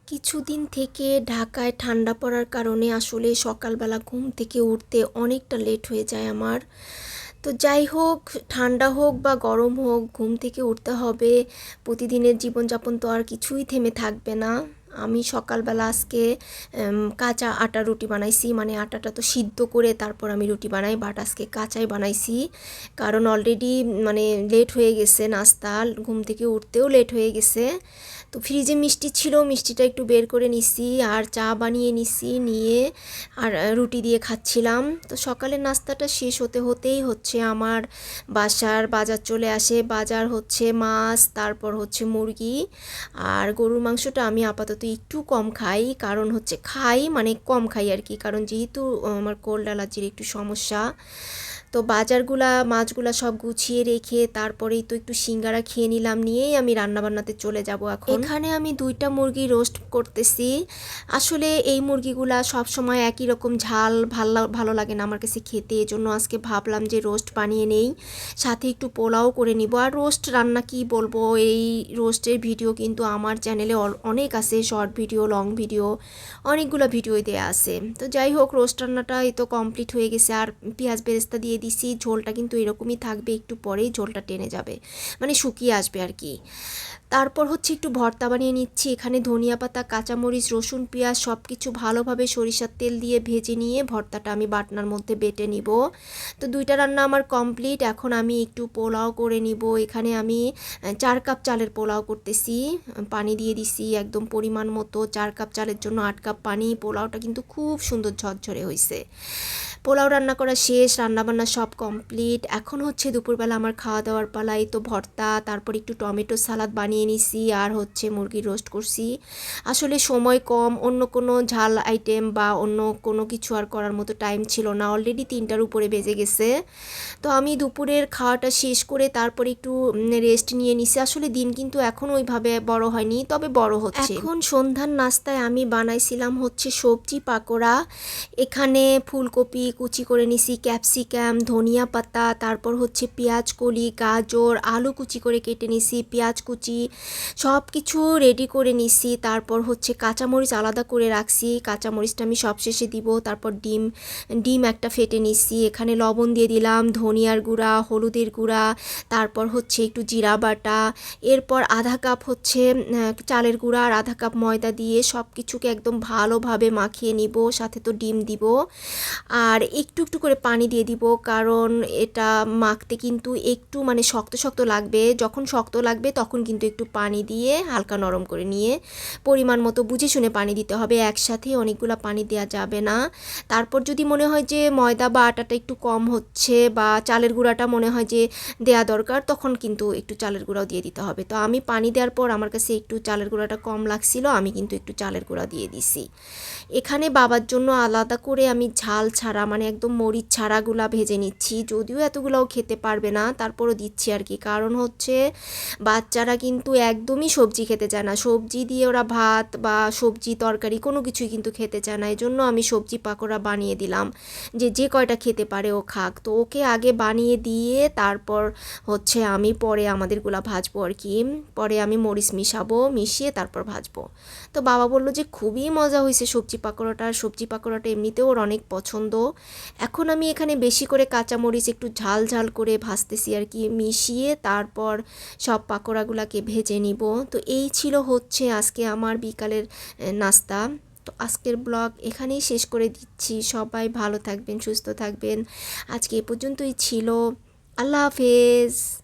কিছুদিন থেকে ঢাকায় ঠান্ডা পড়ার কারণে আসলে সকালবেলা ঘুম থেকে উঠতে অনেকটা লেট হয়ে যায় আমার। তো যাই হোক, ঠান্ডা হোক বা গরম হোক, ঘুম থেকে উঠতে হবে। প্রতিদিনের জীবনযাপন তো আর কিছুই থেমে থাকবে না। আমি সকালবেলা আজকে কাঁচা আটা রুটি বানাইছি, মানে আটাটা তো সিদ্ধ করে তারপর আমি রুটি বানাই, বাট আজকে কাঁচাই বানাইছি। কারণ অলরেডি মানে লেট হয়ে গেছে, নাস্তা ঘুম থেকে উঠতেও লেট হয়ে গেছে। তো ফ্রিজে মিষ্টি ছিল, মিষ্টিটা একটু বের করে নিছি আর চা বানিয়ে নিছি, নিয়ে আর রুটি দিয়ে খাচ্ছিলাম। তো সকালের নাস্তাটা শেষ হতে হতেই হচ্ছে আমার বাসার বাজার চলে আসে। বাজার হচ্ছে মাছ, তারপর হচ্ছে মুরগি আর গরুর মাংসটা আমি আপাতত একটু কম খাই, কারণ হচ্ছে খাই মানে কম খাই আর কি, কারণ যেহেতু আমার কোল্ড অ্যালার্জির একটু সমস্যা। তো বাজারগুলা মাছগুলা সব গুছিয়ে রেখে তারপরেই তো একটু সিঙ্গারা খেয়ে নিলাম, নিয়েই আমি রান্নাবান্নাতে চলে যাব এখন। এখানে আমি 2টা মুরগি রোস্ট করতেছি। আসলে এই মুরগিগুলা সব সময় একই রকম ঝাল ভালো ভালো লাগে না আমার কাছে খেতে, এজন্য আজকে ভাবলাম যে রোস্ট বানিয়ে নেই, সাথে একটু পোলাও করে নিব। আর রোস্ট রান্না কি বলবো, এই রোস্টের ভিডিও কিন্তু আমার চ্যানেলে অনেক আছে, শর্ট ভিডিও, লং ভিডিও, অনেকগুলো ভিডিওই দেয়া আছে। তো যাই হোক, রোস্ট রান্নাটা এই তো কমপ্লিট হয়ে গেছে। আর পেঁয়াজ বেরেস্তা দিয়ে দিছি, ঝোলটা কিন্তু এরকমই থাকবে, একটু পরেই ঝোলটা টেনে যাবে, মানে শুকিয়ে আসবে আর কি। তারপর হচ্ছে একটু ভর্তা বানিয়ে নিচ্ছি। এখানে ধনিয়া পাতা, কাঁচামরিচ, রসুন, পেঁয়াজ সব কিছু ভালোভাবে সরিষার তেল দিয়ে ভেজে নিয়ে ভর্তাটা আমি বাটনার মধ্যে বেটে নিব। তো 2টা রান্না আমার কমপ্লিট। এখন আমি একটু পোলাও করে নিব। এখানে আমি 4 কাপ চালের পোলাও করতেছি। পানি দিয়ে দিছি একদম পরিমাণ মতো, 4 কাপ চালের জন্য 8 কাপ পানি। পোলাওটা কিন্তু খুব সুন্দর ঝরঝরে হয়েছে। পোলাও রান্না করা শেষ, রান্নাবান্না সব কমপ্লিট। এখন হচ্ছে দুপুরবেলা আমার খাওয়া দাওয়ার পালা। তো ভর্তা, তারপর একটু টমেটো সালাদ বানিয়ে নিছি, আর হচ্ছে মুরগি রোস্ট করছি। আসলে সময় কম, অন্য কোনো ঝাল আইটেম বা অন্য কোনো কিছু আর করার মতো টাইম ছিল না, অলরেডি 3টার উপরে বেজে গেছে। তো আমি দুপুরের খাওয়াটা শেষ করে তারপরে একটু রেস্ট নিয়ে নিছি। আসলে দিন কিন্তু এখন ওইভাবে বড় হয়নি, তবে বড় হচ্ছে। এখন সন্ধ্যার নাস্তায় আমি বানাইছিলাম হচ্ছে সবজি পাকোড়া। এখানে ফুলকপি কুচি করে নিছি, ক্যাপসিকাম, ধনিয়া পাতা, তারপর হচ্ছে পেঁয়াজ কলি, গাজর, আলু কুচি করে কেটে নিছি, পেঁয়াজ কুচি সব কিছু রেডি করে নিছি। তারপর হচ্ছে কাঁচামরিচ আলাদা করে রাখছি, কাঁচামরিচটা আমি সবশেষে দিব। তারপর ডিম ডিম একটা ফেটে নিছি, এখানে লবণ দিয়ে দিলাম, ধনিয়ার গুঁড়া, হলুদের গুঁড়া, তারপর হচ্ছে একটু জিরা বাটা, এরপর আধা কাপ হচ্ছে চালের গুঁড়া আর আধা কাপ ময়দা দিয়ে সব কিছুকে একদম ভালোভাবে মাখিয়ে নিব। সাথে তো ডিম দিব আর একটু একটু করে পানি দিয়ে দিব, কারণ এটা মাখতে কিন্তু একটু মানে শক্ত শক্ত লাগবে। যখন শক্ত লাগবে তখন কিন্তু একটু পানি দিয়ে হালকা নরম করে নিয়ে পরিমাণ মতো বুঝে শুনে পানি দিতে হবে, একসাথে অনেকগুলো পানি দেওয়া যাবে না। তারপর যদি মনে হয় যে ময়দা বা আটাটা একটু কম হচ্ছে বা চালের গুঁড়াটা মনে হয় যে দেয়া দরকার, তখন কিন্তু একটু চালের গুঁড়াও দিয়ে দিতে হবে। তো আমি পানি দেওয়ার পর আমার কাছে একটু চালের গুঁড়াটা কম লাগছিল, আমি কিন্তু একটু চালের গুঁড়া দিয়ে দিছি। এখানে বাবার জন্য আলাদা করে আমি ঝাল ছাড়া মানে একদম মরিচ ছাড়াগুলা ভেজে নিচ্ছি, যদিও এতগুলোও খেতে পারবে না, তারপরও দিচ্ছি আর কি। কারণ হচ্ছে বাচ্চারা কিন্তু একদমই সবজি খেতে চায় না, সবজি দিয়ে ওরা ভাত বা সবজি তরকারি কোনো কিছুই কিন্তু খেতে চায় না। এই জন্য আমি সবজি পাকোড়া বানিয়ে দিলাম, যে যে কয়টা খেতে পারে ও খাক। তো ওকে আগে বানিয়ে দিয়ে তারপর হচ্ছে আমি পরে আমাদেরগুলা ভাজবো আর কি। পরে আমি মরিচ মিশাবো, মিশিয়ে তারপর ভাজবো। তো বাবা বলল যে খুবই মজা হয়েছে সবজি পাকোড়াটা, আর সবজি পাকোড়াটা এমনিতেও ওর অনেক পছন্দ। এখন আমি এখানে বেশি করে কাঁচামরিচ একটু ঝাল ঝাল করে ভাজতেছি আর কি, মিশিয়ে তারপর সব পাকোড়াগুলোকে ভেজে নিব। তো এই ছিল হচ্ছে আজকে আমার বিকালের নাস্তা। তো আজকের ব্লগ এখানেই শেষ করে দিচ্ছি। সবাই ভালো থাকবেন, সুস্থ থাকবেন। আজকে এ পর্যন্তই ছিল। আল্লাহ হাফেজ।